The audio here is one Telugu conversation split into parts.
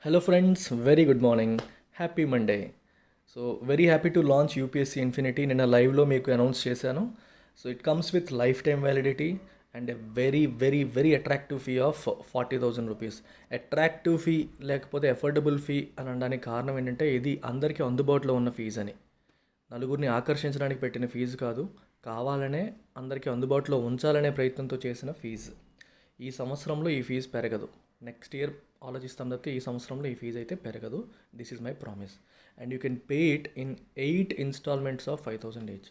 Hello friends, very good morning. Happy Monday. So very happy to launch UPSC infinity నిన్న లైవ్లో మీకు అనౌన్స్ చేశాను. So it comes with life time validity and a very very very attractive fee of 40,000 rupees. Attractive fee లేకపోతే అఫోర్డబుల్ ఫీ అని అనడానికి కారణం ఏంటంటే ఇది అందరికీ అందుబాటులో ఉన్న ఫీజు అని. నలుగురిని ఆకర్షించడానికి పెట్టిన ఫీజు కాదు, కావాలనే అందరికీ అందుబాటులో ఉంచాలనే ప్రయత్నంతో చేసిన ఫీజు. ఈ సంవత్సరంలో ఈ ఫీజు పెరగదు. నెక్స్ట్ ఇయర్ ఆలోచిస్తాం తప్పితే ఈ సంవత్సరంలో ఈ ఫీజు అయితే పెరగదు. This is my promise. And you can pay it in 8 instalments of 5,000 each.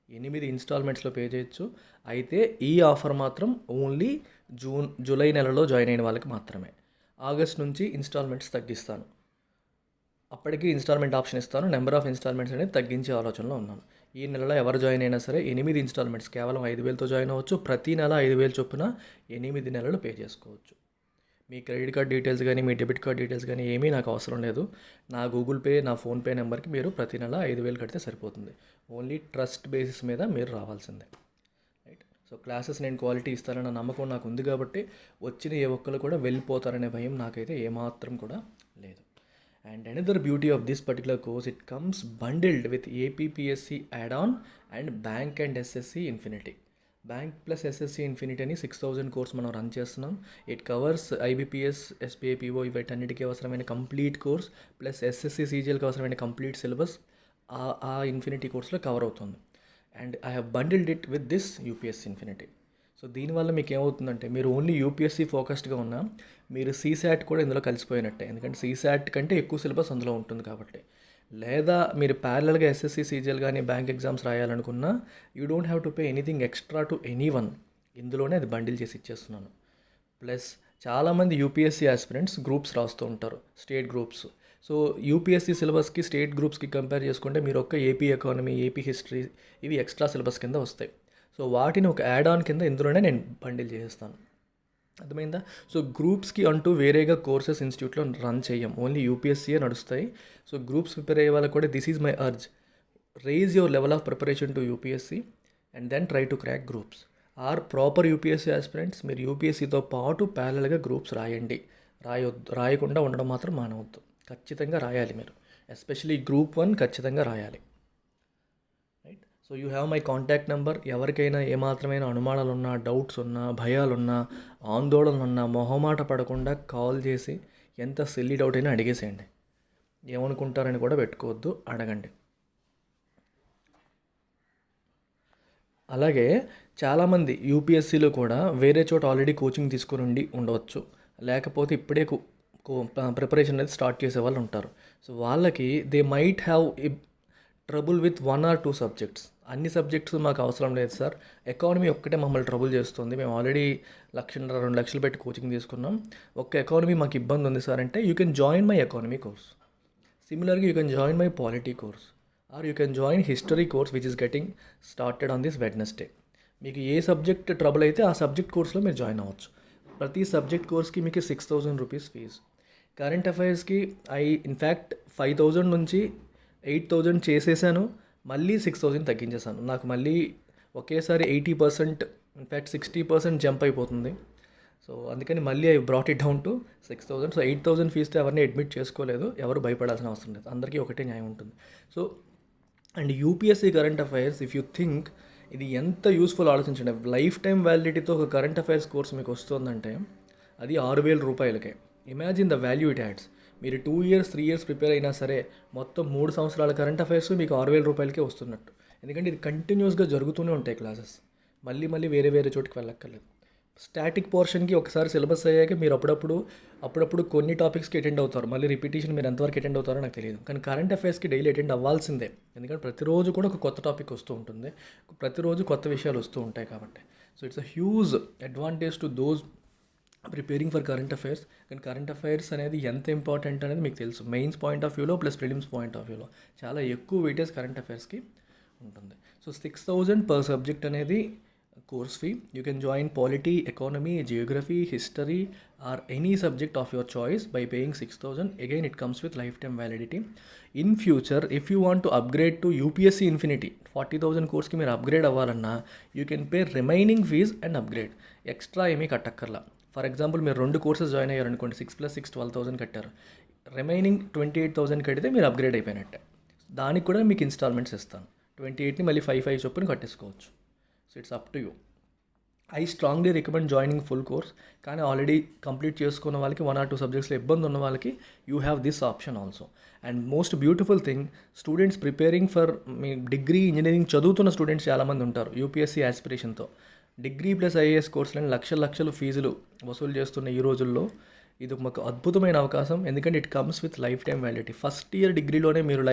8 ఇన్స్టాల్మెంట్స్లో పే చేయొచ్చు. అయితే ఈ ఆఫర్ మాత్రం ఓన్లీ జూలై నెలలో జాయిన్ అయిన వాళ్ళకి మాత్రమే. ఆగస్ట్ నుంచి ఇన్స్టాల్మెంట్స్ తగ్గిస్తాను. అప్పటికి ఇన్స్టాల్మెంట్ ఆప్షన్ ఇస్తాను. నెంబర్ ఆఫ్ ఇన్స్టాల్మెంట్స్ అనేది తగ్గించే ఆలోచనలో ఉన్నాను. ఈ నెలలో ఎవరు జాయిన్ అయినా సరే 8 ఇన్స్టాల్మెంట్స్ కేవలం 5,000తో జాయిన్ అవ్వచ్చు. ప్రతి నెల 5,000 చొప్పున 8 నెలలు పే చేసుకోవచ్చు. మీ క్రెడిట్ కార్డ్ డీటెయిల్స్ కానీ మీ డెబిట్ కార్డ్ డీటెయిల్స్ కానీ ఏమీ నాకు అవసరం లేదు. నా గూగుల్ పే, నా ఫోన్పే నెంబర్కి మీరు ప్రతి నెల 5,000 కడితే సరిపోతుంది. ఓన్లీ ట్రస్ట్ బేసిస్ మీద మీరు రావాల్సిందే. రైట్. సో క్లాసెస్ నేను క్వాలిటీ ఇస్తానన్న నమ్మకం నాకు ఉంది కాబట్టి వచ్చిన ఏ ఒక్కరు కూడా వెళ్ళిపోతారనే భయం నాకైతే ఏమాత్రం కూడా లేదు. And another beauty of this particular course, it comes bundled with APPSC add-on and Bank and SSC Infinity. Bank plus SSC infinity అని 6,000 కోర్స్ మనం రన్ చేస్తున్నాం. It covers IBPS, SBI, PO వీటన్నిటికీ అవసరమైన కంప్లీట్ కోర్స్ ప్లస్ ఎస్ఎస్సి సీజీఎల్కి అవసరమైన కంప్లీట్ సిలబస్ ఆ ఇన్ఫినిటీ కోర్స్లో కవర్ అవుతుంది. And I have bundled it with this UPSC infinity. So దీనివల్ల మీకు ఏమవుతుందంటే మీరు ఓన్లీ యూపీఎస్సీ ఫోకస్డ్గా ఉన్నా మీరు సీశాట్ కూడా ఇందులో కలిసిపోయినట్టే. ఎందుకంటే సీశాట్ కంటే ఎక్కువ సిలబస్ అందులో ఉంటుంది కాబట్టి. లేదా మీరు ప్యారలల్గా ఎస్ఎస్సి సీజీఎల్ కానీ బ్యాంక్ ఎగ్జామ్స్ రాయాలనుకున్నా you don't have to pay anything extra to anyone. ఇందులోనే అది బండిల్ చేసి ఇచ్చేస్తున్నాను. ప్లస్ చాలామంది యూపీఎస్సీ ఆస్పిరెంట్స్ గ్రూప్స్ రాస్తూ ఉంటారు, స్టేట్ గ్రూప్స్. సో యూపీఎస్సీ సిలబస్కి స్టేట్ గ్రూప్స్కి కంపేర్ చేసుకుంటే మీరు ఒక్క ఏపీ ఎకానమీ, ఏపీ హిస్టరీ ఇవి ఎక్స్ట్రా సిలబస్ కింద వస్తాయి. సో వాటిని ఒక యాడ్ ఆన్ కింద ఇందులోనే నేను బండిల్ చేస్తాను. అర్థమైందా? సో గ్రూప్స్కి అంటూ వేరేగా కోర్సెస్ ఇన్స్టిట్యూట్లో రన్ చేయం, ఓన్లీ యూపీఎస్సీయే నడుస్తాయి. సో గ్రూప్స్ ప్రిపేర్ అయ్యే వాళ్ళకి కూడా this is my urge, rise your level of preparation to UPSC and then try to crack groups. Or proper UPSC aspirants మీరు యూపీఎస్సీతో పాటు ప్యారలల్గా గ్రూప్స్ రాయండి. రాయకుండా ఉండడం మాత్రం మానవద్దు. ఖచ్చితంగా రాయాలి మీరు. ఎస్పెషలీ గ్రూప్ 1 ఖచ్చితంగా రాయాలి. Right. So you have my contact number. ఎవరికైనా ఏమాత్రమైన అనుమానాలు ఉన్నా, డౌట్స్ ఉన్నా, భయాలున్నా, ఆందోళనలు ఉన్నా మొహమాట పడకుండా కాల్ చేసి ఎంత సిల్లీ డౌట్ అయినా అడిగేసేయండి. ఏమనుకుంటారని కూడా పెట్టుకోవద్దు, అడగండి. అలాగే చాలామంది యూపీఎస్సీలో కూడా వేరే చోట ఆల్రెడీ కోచింగ్ తీసుకుని ఉండవచ్చు, లేకపోతే ఇప్పుడే ప్రిపరేషన్ అనేది స్టార్ట్ చేసే వాళ్ళు ఉంటారు. సో వాళ్ళకి they might have trouble with 1 or 2 subjects. అన్ని సబ్జెక్ట్స్ మాకు అవసరం లేదు సార్, ఎకానమీ ఒక్కటే మమ్మల్ని ట్రబుల్ చేస్తుంది, మేము ఆల్రెడీ 1,00,000 2 లక్షలు పెట్టి కోచింగ్ తీసుకున్నాం, ఒక్క ఎకానమీ మాకు ఇబ్బంది ఉంది సార్ అంటే you can join my economy course. సిమిలర్గా you can join my polity course or you can join history course which is getting started on this Wednesday. మీకు ఏ సబ్జెక్ట్ ట్రబుల్ అయితే ఆ సబ్జెక్ట్ కోర్స్లో మీరు జాయిన్ అవ్వచ్చు. ప్రతి సబ్జెక్ట్ కోర్స్కి మీకు 6,000 రూపీస్ ఫీజు. కరెంట్ అఫైర్స్కి ఇన్ఫ్యాక్ట్ 5,000 నుంచి 8,000 చేసేసాను, మళ్ళీ 6,000 తగ్గించేసాను. నాకు మళ్ళీ ఒకేసారి 80%, ఇన్ఫ్యాక్ట్ 60% జంప్ అయిపోతుంది. సో అందుకని మళ్ళీ I brought it down to 6,000. So 8,000 ఫీజుతో ఎవరిని అడ్మిట్ చేసుకోలేదు, ఎవరు భయపడాల్సిన అవసరం లేదు, అందరికీ ఒకటే న్యాయం ఉంటుంది. So and UPSC current affairs if you think ఇది ఎంత యూస్ఫుల్ ఆలోచించండి. లైఫ్ టైం వ్యాలిడిటీతో ఒక కరెంట్ అఫైర్స్ కోర్స్ మీకు వస్తుందంటే అది 6,000 రూపాయలకే. Imagine the value it adds. మీరు 2 years 3 years ప్రిపేర్ అయినా సరే మొత్తం 3 సంవత్సరాల కరెంట్ అఫైర్స్ మీకు 6,000 రూపాయలకే వస్తున్నట్టు. ఎందుకంటే ఇది కంటిన్యూస్గా జరుగుతూనే ఉంటాయి క్లాసెస్, మళ్ళీ వేరే చోటుకి వెళ్ళక్కర్లేదు. స్టాటిక్ పోర్షన్కి ఒకసారి సిలబస్ అయ్యాక మీరు అప్పుడప్పుడు కొన్ని టాపిక్స్కి అటెండ్ అవుతారు, మళ్ళీ రిపిటేషన్ మీరు ఎంతవరకు అటెండ్ అవుతారో నాకు తెలియదు. కానీ కరెంట్ అఫైర్స్కి డైలీ అటెండ్ అవ్వాల్సిందే, ఎందుకంటే ప్రతిరోజు కూడా ఒక కొత్త టాపిక్ వస్తూ ఉంటుంది, ప్రతిరోజు కొత్త విషయాలు వస్తూ ఉంటాయి కాబట్టి. So it's a huge advantage to those preparing for current affairs. కానీ కరెంట్ అఫైర్స్ అనేది ఎంత ఇంపార్టెంట్ అనేది మీకు తెలుసు. మెయిన్స్ పాయింట్ ఆఫ్ వ్యూలో ప్లస్ ప్రిలిమ్స్ పాయింట్ ఆఫ్ వ్యూలో చాలా ఎక్కువ వెయిటేజ్ కరెంట్ అఫైర్స్కి ఉంటుంది. సో 6,000 పర్ సబ్జెక్ట్ అనేది course fee. You can join polity, economy, Geography, history or any subject of your choice by paying 6,000. Again it comes with life time validity. In future if you want to upgrade to UPSC infinity 40,000 కోర్స్కి మీరు అప్గ్రేడ్ అవ్వాలన్నా you can pay remaining fees and upgrade. Extra ఏమీ కట్టక్కర్లా. ఫర్ ఎగ్జాంపుల్ మీరు 2 కోర్సెస్ జాయిన్ అయ్యారనుకోండి, 6 + 6 12,000 కట్టారు. రిమైనింగ్ 28,000 కడితే మీరు అప్గ్రేడ్ అయిపోయినట్టే. దానికి కూడా మీకు ఇన్స్టాల్మెంట్స్ ఇస్తాను. 28ని మళ్ళీ 5 చొప్పున కట్టేసుకోవచ్చు. So it's up to you. I strongly recommend joining full course. కానీ ఆల్రెడీ కంప్లీట్ చేసుకున్న వాళ్ళకి 1 or 2 సబ్జెక్ట్స్లో ఇబ్బంది ఉన్న వాళ్ళకి you have this option also. And most beautiful thing, students preparing for మీ డిగ్రీ ఇంజనీరింగ్ చదువుతున్న స్టూడెంట్స్ చాలామంది ఉంటారు యూపీఎస్సీ ఆస్పిరేషన్తో. డిగ్రీ ప్లస్ ఐఏఎస్ కోర్సులని లక్షలు ఫీజులు వసూలు చేస్తున్న ఈ రోజుల్లో ఇది ఒక అద్భుతమైన అవకాశం. ఎందుకంటే it comes with life time validity. First year డిగ్రీలోనే మీరు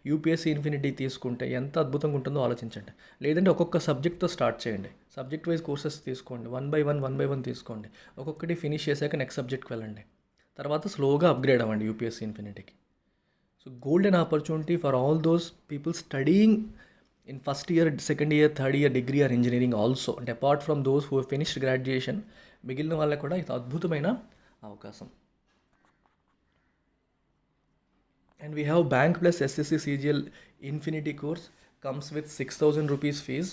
యూపీఎస్సీ ఇన్ఫినిటీ తీసుకుంటే ఎంత అద్భుతంగా ఉంటుందో ఆలోచించండి. లేదంటే ఒక్కొక్క సబ్జెక్ట్తో స్టార్ట్ చేయండి. సబ్జెక్ట్ వైజ్ కోర్సెస్ తీసుకోండి. 1 by 1 తీసుకోండి. ఒక్కొక్కటి ఫినిష్ చేశాక నెక్స్ట్ సబ్జెక్ట్కి వెళ్ళండి. తర్వాత స్లోగా అప్గ్రేడ్ అవ్వండి యూపీఎస్సీ ఇన్ఫినిటీకి. So golden opportunity for all those people studying in first year, second year, third year degree or engineering also. అంటే apart from those who finished graduation, మిగిలిన వాళ్ళకు కూడా ఇది అద్భుతమైన అవకాశం. And we have bank plus SSC CGL infinity course comes with 6,000 rupees fees.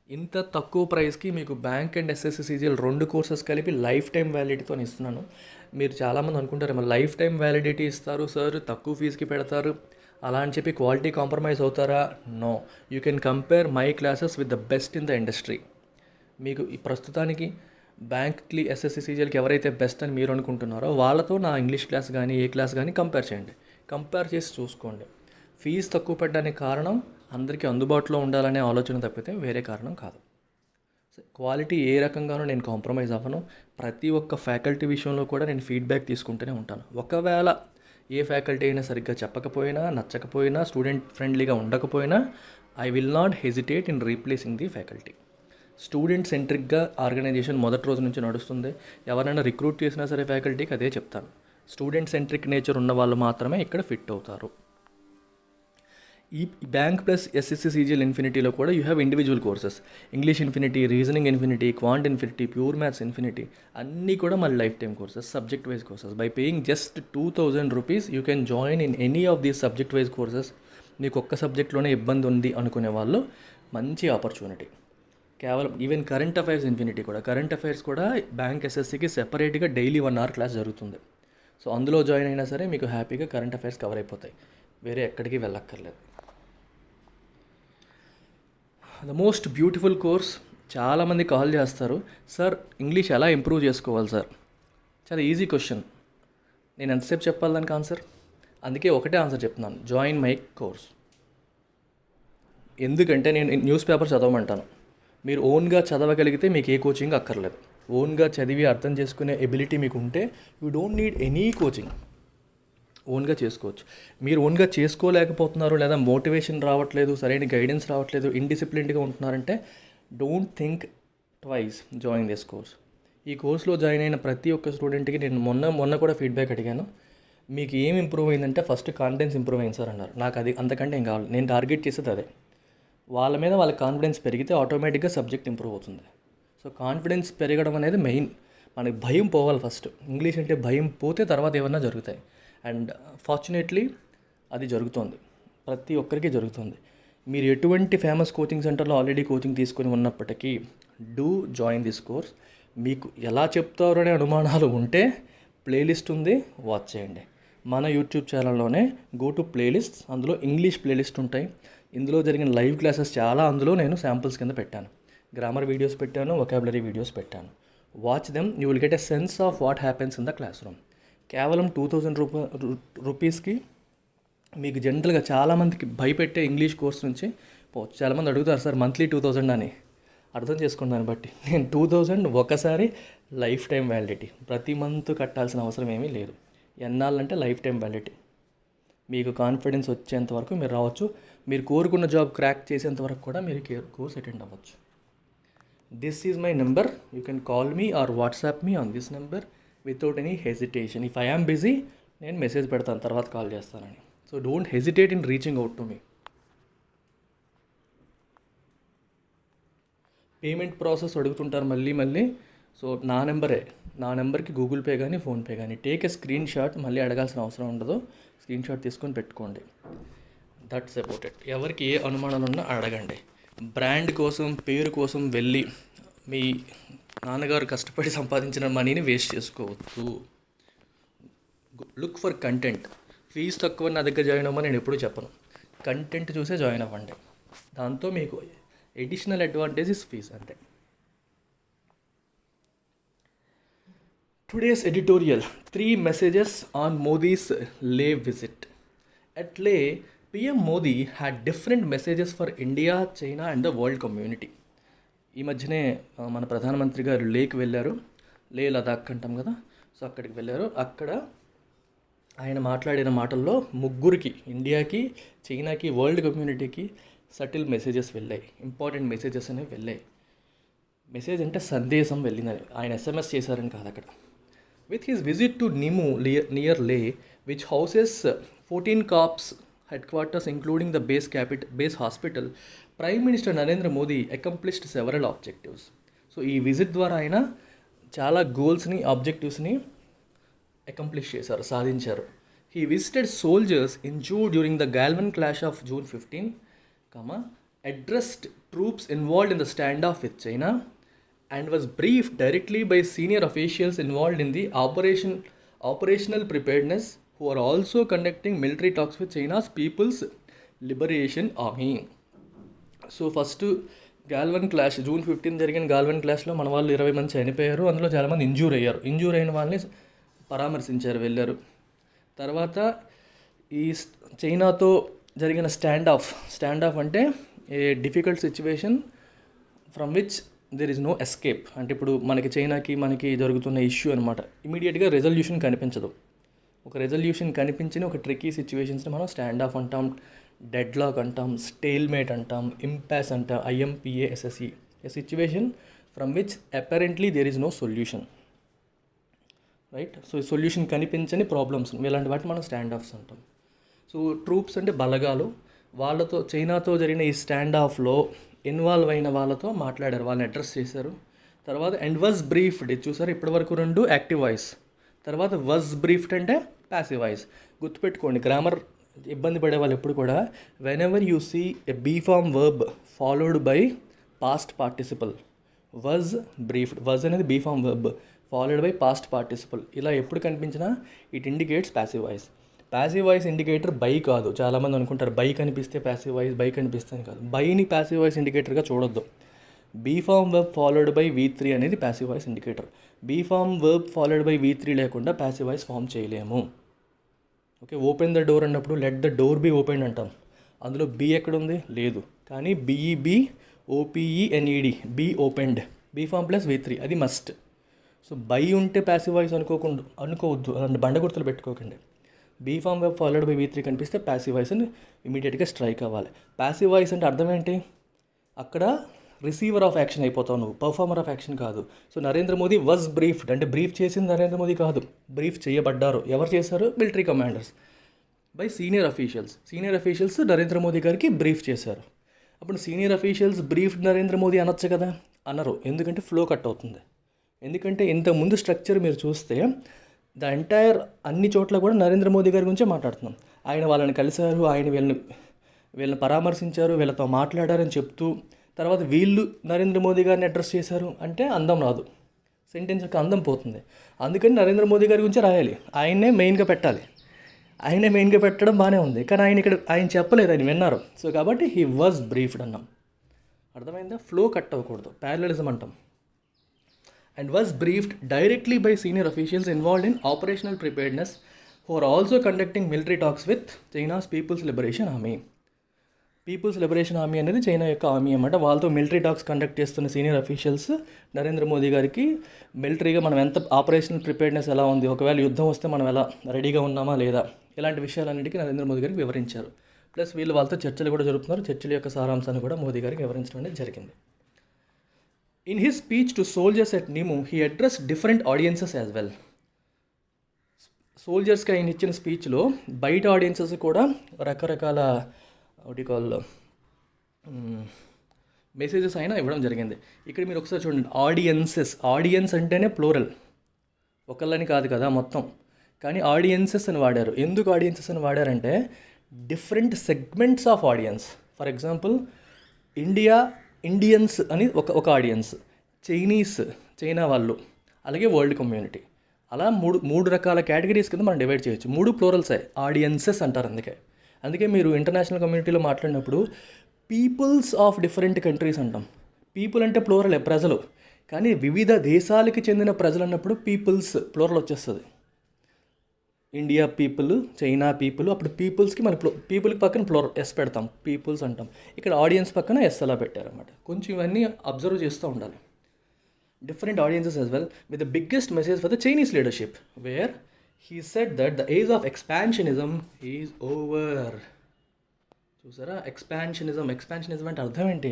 ఇంత తక్కువ ప్రైస్కి మీకు bank and SSC CGL 2 courses కలిపి లైఫ్ టైం వ్యాలిడిటీతో ఇస్తున్నాను. మీరు చాలామంది అనుకుంటారు మరి లైఫ్ టైం వ్యాలిడిటీ ఇస్తారు సార్, తక్కువ ఫీజుకి పెడతారు అలా అని చెప్పి క్వాలిటీ కాంప్రమైజ్ అవుతారా? No, you can compare my classes with the best in the industry. మీకు ఈ ప్రస్తుతానికి బ్యాంక్కి ఎస్ఎస్సి సిజిఎల్కి ఎవరైతే బెస్ట్ అని మీరు అనుకుంటున్నారో వాళ్ళతో నా ఇంగ్లీష్ క్లాస్ కానీ ఏ క్లాస్ కానీ కంపేర్ చేయండి. కంపేర్ చేసి చూసుకోండి. ఫీజు తక్కువ పెట్టడానికి కారణం అందరికీ అందుబాటులో ఉండాలనే ఆలోచన తప్పితే వేరే కారణం కాదు. క్వాలిటీ ఏ రకంగానూ నేను కాంప్రమైజ్ అవ్వను. ప్రతి ఒక్క ఫ్యాకల్టీ విషయంలో కూడా నేను ఫీడ్బ్యాక్ తీసుకుంటూనే ఉంటాను. ఒకవేళ ఏ ఫ్యాకల్టీ అయినా సరిగ్గా చెప్పకపోయినా, నచ్చకపోయినా, స్టూడెంట్ ఫ్రెండ్లీగా ఉండకపోయినా I will not hesitate in replacing the faculty. Student సెంట్రిక్గా ఆర్గనైజేషన్ మొదటి రోజు నుంచి నడుస్తుంది. ఎవరైనా రిక్రూట్ చేసినా సరే ఫ్యాకల్టీకి అదే చెప్తాను. స్టూడెంట్ సెంట్రిక్ నేచర్ ఉన్న వాళ్ళు మాత్రమే ఇక్కడ ఫిట్ అవుతారు. ఈ బ్యాంక్ ప్లస్ ఎస్ఎస్సి సిజిఎల్ ఇన్ఫినిటీలో కూడా you have individual courses. English infinity, reasoning infinity, quant infinity, pure maths infinity అన్నీ కూడా మళ్ళీ life time courses, subject wise courses. By paying just 2,000 rupees you can join in any of these subject wise courses. మీకు ఒక్క సబ్జెక్ట్లోనే ఇబ్బంది ఉంది అనుకునే వాళ్ళు మంచి ఆపర్చునిటీ. కేవలం ఈవెన్ కరెంట్ అఫైర్స్ ఇన్ఫినిటీ కూడా, కరెంట్ అఫైర్స్ కూడా బ్యాంక్ ఎస్ఎస్సికి సెపరేట్గా డైలీ 1 hour క్లాస్ జరుగుతుంది. సో అందులో జాయిన్ అయినా సరే మీకు హ్యాపీగా కరెంట్ అఫైర్స్ కవర్ అయిపోతాయి. వేరే ఎక్కడికి వెళ్ళక్కర్లేదు. The most beautiful course. చాలామంది కాల్ చేస్తారు, సార్ ఇంగ్లీష్ ఎలా ఇంప్రూవ్ చేసుకోవాలి సార్? చాలా ఈజీ క్వశ్చన్. నేను ఎంతసేపు చెప్పాలి దానికి ఆన్సర్? అందుకే ఒకటే ఆన్సర్ చెప్తున్నాను, జాయిన్ మై కోర్స్. ఎందుకంటే నేను న్యూస్ పేపర్ చదవమంటాను. మీరు ఓన్గా చదవగలిగితే మీకు ఏ కోచింగ్ అక్కర్లేదు. ఓన్గా చదివి అర్థం చేసుకునే ఎబిలిటీ మీకు ఉంటే you don't need any coaching. ఓన్గా చేసుకోవచ్చు. మీరు ఓన్గా చేసుకోలేకపోతున్నారు, లేదా మోటివేషన్ రావట్లేదు, సరైన గైడెన్స్ రావట్లేదు, ఇండిసిప్లిన్డ్గా ఉంటున్నారంటే don't think twice, join this course. ఈ కోర్స్లో జాయిన్ అయిన ప్రతి ఒక్క స్టూడెంట్కి నేను మొన్న కూడా ఫీడ్బ్యాక్ అడిగాను. మీకు ఏం ఇంప్రూవ్ అయిందంటే ఫస్ట్ కాన్ఫిడెన్స్ ఇంప్రూవ్ అయింది సార్ అన్నారు. నాకు అది అంతకంటే ఏం కావాలి. నేను టార్గెట్ చేసేది అదే. వాళ్ళ మీద వాళ్ళ కాన్ఫిడెన్స్ పెరిగితే ఆటోమేటిక్గా సబ్జెక్ట్ ఇంప్రూవ్ అవుతుంది. సో కాన్ఫిడెన్స్ పెరగడం అనేది మెయిన్. మనకి భయం పోవాలి ఫస్ట్. ఇంగ్లీష్ అంటే భయం పోతే తర్వాత ఏమన్నా జరుగుతాయి. అండ్ ఫార్చునేట్లీ అది జరుగుతుంది, ప్రతి ఒక్కరికి జరుగుతుంది. మీరు ఎటువంటి ఫేమస్ కోచింగ్ సెంటర్లో ఆల్రెడీ కోచింగ్ తీసుకొని ఉన్నప్పటికీ డూ జాయిన్ దిస్ కోర్స్. మీకు ఎలా చెప్తారు అనే అనుమానాలు ఉంటే ప్లేలిస్ట్ ఉంది, వాచ్ చేయండి. మన యూట్యూబ్ ఛానల్లోనే గో టు ప్లేలిస్ట్, అందులో ఇంగ్లీష్ ప్లేలిస్ట్ ఉంటాయి. ఇందులో జరిగిన లైవ్ క్లాసెస్ చాలా అందులో నేను శాంపుల్స్ కింద పెట్టాను. గ్రామర్ వీడియోస్ పెట్టాను, వొకాబులరీ వీడియోస్ పెట్టాను. Watch them, you will get a sense of what happens in the class room. కేవలం 2,000 రూపీస్కి మీకు జనరల్గా చాలామందికి భయపెట్టే ఇంగ్లీష్ కోర్స్ నుంచి పోవచ్చు. చాలామంది అడుగుతారు సార్ మంత్లీ 2,000 అని. అర్థం చేసుకోండి దాన్ని బట్టి. నేను 2,000 ఒకసారి లైఫ్ టైం వ్యాలిడిటీ. ప్రతి మంత్ కట్టాల్సిన అవసరం ఏమీ లేదు. ఎన్నాళ్ళంటే లైఫ్ టైం వ్యాలిడిటీ. మీకు కాన్ఫిడెన్స్ వచ్చేంత వరకు మీరు రావచ్చు. మీరు కోరుకున్న జాబ్ క్రాక్ చేసేంత వరకు కూడా మీరు కోర్స్ అటెండ్ అవ్వచ్చు. This is my number. You can call me are WhatsApp me on this number without any hesitation. If I am busy నేను మెసేజ్ పెడతాను తర్వాత కాల్ చేస్తానని. So don't hesitate in reaching out to me. Payment process అడుగుతుంటారు మళ్ళీ. సో నా నెంబర్కి గూగుల్ పే కానీ ఫోన్పే కానీ. టేక్ ఎ స్క్రీన్ షాట్, మళ్ళీ అడగాల్సిన అవసరం ఉండదు. స్క్రీన్ షాట్ తీసుకొని పెట్టుకోండి. That's about it. ఎవరికి ఏ అనుమానాలు ఉన్నా అడగండి. బ్రాండ్ కోసం, పేరు కోసం వెళ్ళి మీ నాన్నగారు కష్టపడి సంపాదించిన మనీని వేస్ట్ చేసుకోవద్దు. Look for content. ఫీజు తక్కువ నా దగ్గర జాయిన్ అవ్వమని నేను ఎప్పుడూ చెప్పను. కంటెంట్ చూసే జాయిన్ అవ్వండి. దాంతో మీకు ఎడిషనల్ అడ్వాంటేజ్ ఇస్ ఫీజ్ అంతే. Today's editorial: 3 messages on Modi's Leh visit. At Leh, PM Modi had different messages for India, China and the world community. ఈ మధ్యనే మన ప్రధానమంత్రి గారు లేకి వెళ్ళారు. లే లదాఖ్ అంటాం కదా, సో అక్కడికి వెళ్ళారు. అక్కడ ఆయన మాట్లాడిన మాటల్లో ముగ్గురికి, ఇండియాకి, చైనాకి, వరల్డ్ కమ్యూనిటీకి సటిల్ మెసేజెస్ వెళ్ళాయి, ఇంపార్టెంట్ మెసేజెస్ అనేవి వెళ్ళాయి. మెసేజ్ అంటే సందేశం వెళ్ళిందని, ఆయన ఎస్ఎంఎస్ చేశారని కాదు అక్కడ. With his visit to Nimu near Leh, which houses 14 corps headquarters including the base hospital, Prime Minister Narendra Modi accomplished several objectives. So ఈ విజిట్ ద్వారా ఆయన చాలా గోల్స్ని, ఆబ్జెక్టివ్స్ని అకంప్లిష్ చేశారు, సాధించారు. He visited soldiers injured during the Galwan clash of June 15, addressed troops involved in the standoff with China, and was briefed directly by senior officials involved in the operational preparedness, who are also conducting military talks with China's People's Liberation Army. So first Galwan clash, June 15 జరిగిన గాల్వన్ క్లాష్లో మన వాళ్ళు 20 మంది చనిపోయారు, అందులో చాలామంది ఇంజూర్ అయ్యారు. ఇంజూర్ అయిన వాళ్ళని పరామర్శించారు, వెళ్ళారు. తర్వాత ఈ చైనాతో జరిగిన స్టాండ్ ఆఫ్ అంటే a difficult situation from which there is no escape. అంటే ఇప్పుడు మనకి చైనాకి మనకి జరుగుతున్న ఇష్యూ అనమాట. ఇమీడియట్గా రెజల్యూషన్ కనిపించదు. ఒక రెజల్యూషన్ కనిపించిన ఒక ట్రికీ సిచ్యువేషన్స్ని మనం స్టాండ్ ఆఫ్ అంటాం, డెడ్ లాక్ అంటాం, స్టేల్మేట్ అంటాం, ఇంపాస్ అంటాం, IMPASSE, a situation from which apparently there is no solution, right? So solution కనిపించని ప్రాబ్లమ్స్, ఇలాంటి వాటిని మనం స్టాండ్ ఆఫ్స్ అంటాం. సో ట్రూప్స్ అంటే బలగాలు, వాళ్ళతో చైనాతో జరిగిన ఈ స్టాండ్ ఆఫ్లో ఇన్వాల్వ్ అయిన వాళ్ళతో మాట్లాడారు, వాళ్ళని అడ్రస్ చేశారు. తర్వాత అండ్ వాజ్ బ్రీఫ్డ్, చూసారు ఇప్పటివరకు 2 యాక్టివ్ వాయిస్, తర్వాత వాజ్ బ్రీఫ్డ్ అంటే ప్యాసివ్ వాయిస్. గుర్తుపెట్టుకోండి, గ్రామర్ ఇబ్బంది పడే వాళ్ళు ఎప్పుడు కూడా whenever you see a be form verb followed by past participle, was briefed, was అనేది be form verb followed by past participle, ఇలా ఎప్పుడు కనిపించినా it indicates passive voice. Passive voice indicator by కాదు. చాలామంది అనుకుంటారు బై కనిపిస్తే ప్యాసివ్ వాయిస్, బై కనిపిస్తే కాదు. బైని ప్యాసివ్ వాయిస్ ఇండికేటర్గా చూడొద్దు. Be form verb followed by V3 అనేది ప్యాసివ్ వాయిస్ ఇండికేటర్. Be form verb followed by V3 లేకుండా ప్యాసివ్ వాయిస్ ఫామ్ చేయలేము. ఓకే, ఓపెన్ ద డోర్ అన్నప్పుడు let the door be open అంటాం. అందులో బీ ఎక్కడుంది? లేదు. కానీ BEB OPENED, be opened, be form plus V3 అది మస్ట్. సో బై ఉంటే ప్యాసివ్ వాయిస్ అనుకోవద్దు, అంటే బండ గుర్తులు పెట్టుకోకండి. Be form verb followed by V3 కనిపిస్తే ప్యాసివ్ వాయిస్ అని ఇమీడియట్గా స్ట్రైక్ అవ్వాలి. ప్యాసివ్ వాయిస్ అంటే అర్థం ఏంటి? అక్కడ రిసీవర్ ఆఫ్ యాక్షన్ అయిపోతావు నువ్వు, పర్ఫార్మర్ ఆఫ్ యాక్షన్ కాదు. So Narendra Modi was briefed అంటే బ్రీఫ్ చేసింది నరేంద్ర మోదీ కాదు, బ్రీఫ్ చేయబడ్డారు. ఎవరు చేశారు? Military commanders by senior officials Narendra Modi గారికి బ్రీఫ్ చేశారు. అప్పుడు senior officials briefed Narendra Modi అనొచ్చు కదా, అన్నారు. ఎందుకంటే ఫ్లో కట్ అవుతుంది. ఎందుకంటే ఇంతకుముందు స్ట్రక్చర్ మీరు చూస్తే ద ఎంటైర్ అన్ని చోట్ల కూడా నరేంద్ర మోదీ గారి గురించే మాట్లాడుతున్నాం. ఆయన వాళ్ళని కలిశారు, ఆయన వీళ్ళని పరామర్శించారు, వీళ్ళతో మాట్లాడారని చెప్తూ తర్వాత వీళ్ళు నరేంద్ర మోదీ గారిని అడ్రస్ చేశారు అంటే అందం రాదు, సెంటెన్స్ యొక్క అందం పోతుంది. అందుకని నరేంద్ర మోదీ గారి గురించి రాయాలి, ఆయన్నే మెయిన్గా పెట్టాలి. ఆయనే మెయిన్గా పెట్టడం బాగానే ఉంది, కానీ ఆయన చెప్పలేదు, ఆయన విన్నారు. సో కాబట్టి హీ వాజ్ బ్రీఫ్డ్ అన్నాం. అర్థమైందా? ఫ్లో కట్ అవ్వకూడదు, ప్యారలలిజం అంటాం. And was briefed directly by senior officials involved in operational preparedness, who are also conducting military talks with China's People's Liberation Army. People's Liberation Army అనేది చైనా యొక్క ఆర్మీ అన్నమాట. వాళ్ళతో మిలిటరీ టాక్స్ కండక్ట్ చేస్తున్న సీనియర్ అఫీషియల్స్ నరేంద్ర మోదీ గారికి మిలిటరీగా మనం ఎంత ఆపరేషనల్ ప్రిపేర్డ్నెస్ ఎలా ఉంది, ఒకవేళ యుద్ధం వస్తే మనం ఎలా రెడీగా ఉన్నామా లేదా, ఇలాంటి విషయాలన్నిటికీ నరేంద్ర మోదీ గారికి వివరించారు. ప్లస్ వీళ్ళు వాళ్ళతో చర్చలు కూడా జరుపుతున్నారు. చర్చల యొక్క సారాంశాన్ని కూడా మోదీ గారికి వివరించడం అనేది జరిగింది. In his speech to soldiers at Nimu, he addressed different audiences as well. సోల్జర్స్కి ఆయన ఇచ్చిన స్పీచ్లో బయట ఆడియన్సెస్ కూడా రకరకాల మెసేజెస్ అయినా ఇవ్వడం జరిగింది. ఇక్కడ మీరు ఒకసారి చూడండి, ఆడియన్స్ అంటేనే ప్లూరల్, ఒకళ్ళని కాదు కదా మొత్తం, కానీ ఆడియన్సెస్ అని వాడారు. ఎందుకు ఆడియన్సెస్ అని వాడారంటే different segments of audience. For example Indians అని ఒక ఆడియన్స్, చైనా వాళ్ళు, అలాగే వరల్డ్ కమ్యూనిటీ, అలా మూడు మూడు రకాల కేటగిరీస్ కింద మనం డివైడ్ చేయొచ్చు. మూడు ప్లూరల్సే, ఆడియన్సెస్ అంటారు. అందుకే మీరు ఇంటర్నేషనల్ కమ్యూనిటీలో మాట్లాడినప్పుడు పీపుల్స్ ఆఫ్ డిఫరెంట్ కంట్రీస్ అంటాం. పీపుల్ అంటే ప్లూరలే, ప్రజలు. కానీ వివిధ దేశాలకి చెందిన ప్రజలు అన్నప్పుడు పీపుల్స్ ప్లూరల్ వచ్చేస్తుంది. ఇండియా పీపుల్, చైనా పీపుల్, అప్పుడు పీపుల్స్కి మన పీపుల్కి పక్కన ప్లూరల్ ఎస్ పెడతాం, పీపుల్స్ అంటాం. ఇక్కడ ఆడియన్స్ పక్కన ఎస్ అలా పెట్టారన్నమాట. కొంచెం ఇవన్నీ అబ్జర్వ్ చేస్తూ ఉండాలి. different audiences as well, with the biggest message for the Chinese leadership, where he said that the age of expansionism is over. చూసారా, ఎక్స్పాన్షనిజం అంటే అర్థం ఏంటి?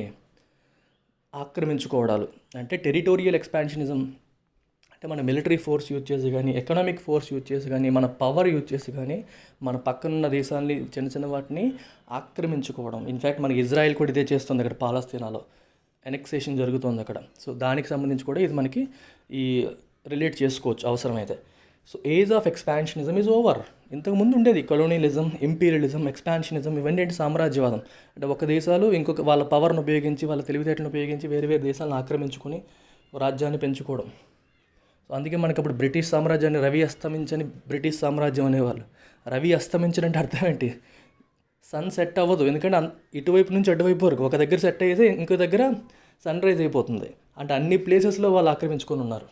ఆక్రమించుకోవడాలు అంటే టెరిటోరియల్ ఎక్స్పాన్షనిజం అంటే మన మిలిటరీ ఫోర్స్ యూజ్ చేసి కానీ, ఎకనామిక్ ఫోర్స్ యూజ్ చేసి కానీ, మన పవర్ యూజ్ చేసి కానీ మన పక్కనున్న దేశాన్ని, చిన్న చిన్న వాటిని ఆక్రమించుకోవడం. ఇన్ఫ్యాక్ట్ మనకి ఇజ్రాయెల్ కూడా ఇదే చేస్తుంది అక్కడ పాలస్తీనాలో. ఎనెక్సేషన్ జరుగుతుంది అక్కడ. సో దానికి సంబంధించి కూడా ఇది మనకి ఈ రిలేట్ చేసుకోవచ్చు అవసరమైతే. So age of expansionism is over. ఇంతకుముందు ఉండేది కొలోనియలిజం, ఇంపీరియలిజం, ఎక్స్పాన్షనిజం, ఇవన్నీ ఏంటి? సామ్రాజ్యవాదం. అంటే ఒక దేశాలు ఇంకొక వాళ్ళ పవర్ను ఉపయోగించి, వాళ్ళ తెలివితేటలను ఉపయోగించి వేరే వేరే దేశాలను ఆక్రమించుకొని రాజ్యాన్ని పెంచుకోవడం. సో అందుకే మనకి అప్పుడు బ్రిటిష్ సామ్రాజ్యాన్ని రవి అస్తమించని బ్రిటిష్ సామ్రాజ్యం అనేవాళ్ళు. రవి అస్తమించడంటే అర్థం ఏంటి? సన్ సెట్ అవ్వదు, ఎందుకంటే ఇటువైపు నుంచి అటువైపు వరకు ఒక దగ్గర సెట్ అయితే ఇంకో దగ్గర సన్ రైజ్ అయిపోతుంది. అంటే అన్ని ప్లేసెస్లో వాళ్ళు ఆక్రమించుకొని ఉన్నారు.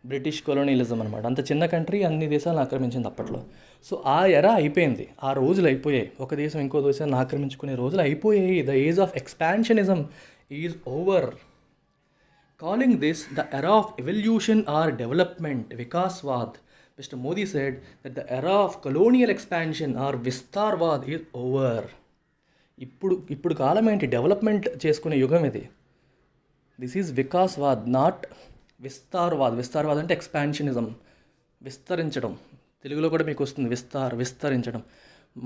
బ్రిటిష్ కొలోనియలిజం అనమాట. అంత చిన్న కంట్రీ అన్ని దేశాలను ఆక్రమించింది అప్పట్లో. సో ఆ ఎరా అయిపోయింది, ఆ రోజులు అయిపోయాయి. ఒక దేశం ఇంకో దేశాన్ని ఆక్రమించుకునే రోజులు అయిపోయాయి. The age of expansionism is over. Calling this the era of evolution or development, Vikasvaad, Mr. Modi said that the era of colonial expansion or Vistarvad is over. ఇప్పుడు కాలం ఏంటి? డెవలప్మెంట్ చేసుకునే యుగం ఇది. This is Vikasvaad, not Vistarvaad. Vistarvaad అంటే ఎక్స్పాన్షనిజం, విస్తరించడం. తెలుగులో కూడా మీకు వస్తుంది విస్తరించడం.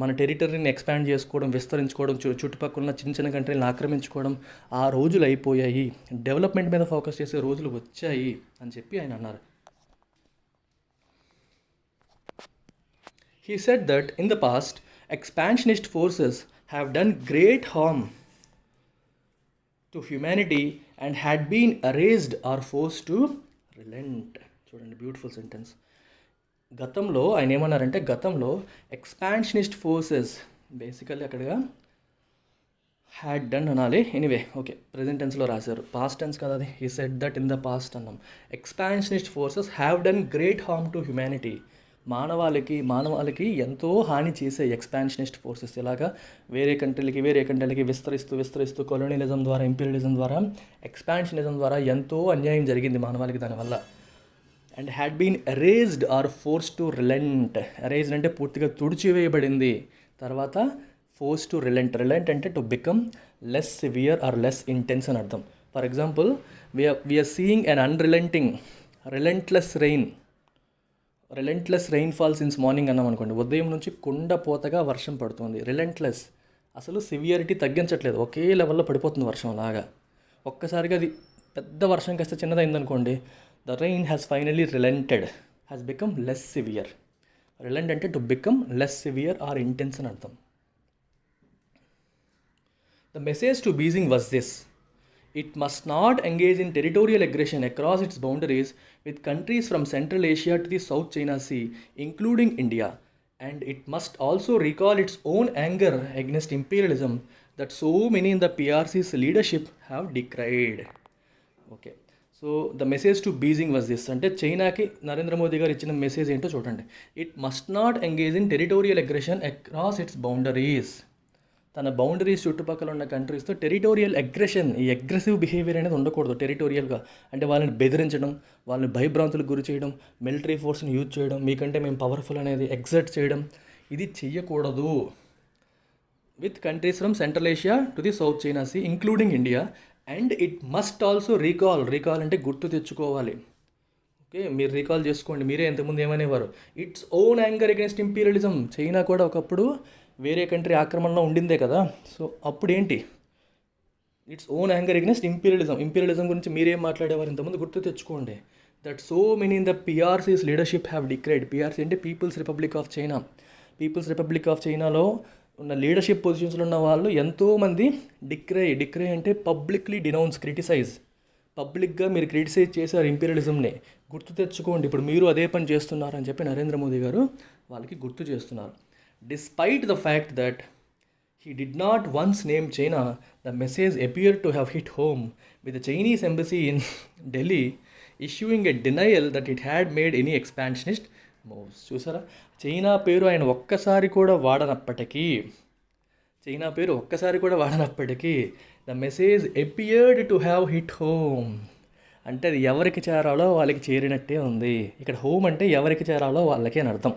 మన టెరిటరీని ఎక్స్పాండ్ చేసుకోవడం, విస్తరించుకోవడం, చుట్టుపక్కల చిన్న చిన్న కంట్రీలను ఆక్రమించుకోవడం. ఆ రోజులు అయిపోయాయి, డెవలప్మెంట్ మీద ఫోకస్ చేసే రోజులు వచ్చాయి అని చెప్పి ఆయన అన్నారు. He said that in the past, expansionist forces have done great harm to humanity and had been erased or forced to relent. చూడండి, బ్యూటిఫుల్ సెంటెన్స్. గతంలో ఆయన ఏమన్నారంటే, గతంలో ఎక్స్పాన్షనిస్ట్ ఫోర్సెస్ బేసికల్లీ అక్కడగా హ్యాడ్ డన్ అనాలి. ఎనీవే ఓకే, ప్రెజెంట్ టెన్స్లో రాశారు, పాస్ట్ టెన్స్ కదా అది. He said that in the past అన్నాం. Expansionist forces have done great harm to humanity. మానవాళికి ఎంతో హాని చేసే ఎక్స్పాన్షనిస్ట్ ఫోర్సెస్. ఇలాగా వేరే కంట్రీలకి విస్తరిస్తూ కొలోనియలిజం ద్వారా, ఇంపీరియలిజం ద్వారా, ఎక్స్పాన్షనిజం ద్వారా ఎంతో అన్యాయం జరిగింది మానవాళికి దానివల్ల. And had been erased or force to relent. Erased అంటే పూర్తిగా తుడిచివేయబడింది. తర్వాత ఫోర్స్ టు రిలెంట్. రిలెంట్ అంటే to become less severe or less intense అని అర్థం. For example, we are seeing un unrelenting relentless rainfall since morning అన్నాం అనుకోండి. ఉదయం నుంచి కుండపోతగా వర్షం పడుతుంది. రిలెంట్లెస్, అసలు సివియారిటీ తగ్గించట్లేదు, ఒకే లెవెల్లో పడిపోతుంది వర్షం లాగా. ఒక్కసారిగా అది పెద్ద వర్షం కాస్త చిన్నదైందనుకోండి, the rain has finally relented, has become less severe. Relent అంటే to become less severe or intense అని అర్థం. The message to Beijing was this: it must not engage in territorial aggression across its boundaries with countries from Central Asia to the South China Sea, including India. And it must also recall its own anger against imperialism that so many in the PRC's leadership have decried. Okay. So the message to Beijing was this అంటే చైనాకి నరేంద్ర మోదీ గారు ఇచ్చిన మెసేజ్ ఏంటో చూడండి. It must not engage in territorial aggression across it's boundaries. తన బౌండరీస్ చుట్టుపక్కల ఉన్న కంట్రీస్తో టెరిటోరియల్ అగ్రెషన్, ఈ అగ్రెసివ్ బిహేవియర్ అనేది ఉండకూడదు టెరిటోరియల్గా. అంటే వాళ్ళని బెదిరించడం, వాళ్ళని భయభ్రాంతులకు గురి చేయడం, మిలిటరీ ఫోర్స్ని యూజ్ చేయడం, మీకంటే మేము పవర్ఫుల్ అనేది ఎగ్జర్ట్ చేయడం, ఇది చెయ్యకూడదు. With countries from Central Asia to the South China Sea including India. And it must also recall అంటే గుర్తు తెచ్చుకోవాలి. ఓకే, మీరు రీకాల్ చేసుకోండి, మీరే ఇంతకుముందు ఏమనేవారు, its own anger against imperialism. China కూడా ఒకప్పుడు వేరే కంట్రీ ఆక్రమణలో ఉండిందే కదా. సో అప్పుడు ఏంటి, its own anger against imperialism గురించి మీరేం మాట్లాడేవారు ఇంతకుముందు గుర్తు తెచ్చుకోండి. That so many in the PRC's leadership have decried. PRC అంటే People's Republic of China. People's Republic of చైనాలో ఉన్న లీడర్షిప్ పొజిషన్స్లో ఉన్న వాళ్ళు ఎంతోమంది డిక్రై అంటే పబ్లిక్లీ డినౌన్స్, క్రిటిసైజ్, పబ్లిక్గా మీరు క్రిటిసైజ్ చేశారు ఇంపీరియలిజంని, గుర్తు తెచ్చుకోండి, ఇప్పుడు మీరు అదే పని చేస్తున్నారని చెప్పి నరేంద్ర మోదీ గారు వాళ్ళకి గుర్తు చేస్తున్నారు. Despite the fact that he did not once name China, the message appeared to have hit home, with the Chinese embassy in Delhi issuing a denial that it had made any expansionist moves. చూసారా, చైనా పేరు ఆయన ఒక్కసారి కూడా వాడనప్పటికీ the message appeared to have hit home అంటే అది ఎవరికి చేరాలో వాళ్ళకి చేరినట్టే ఉంది. ఇక్కడ హోమ్ అంటే ఎవరికి చేరాలో వాళ్ళకి అని అర్థం.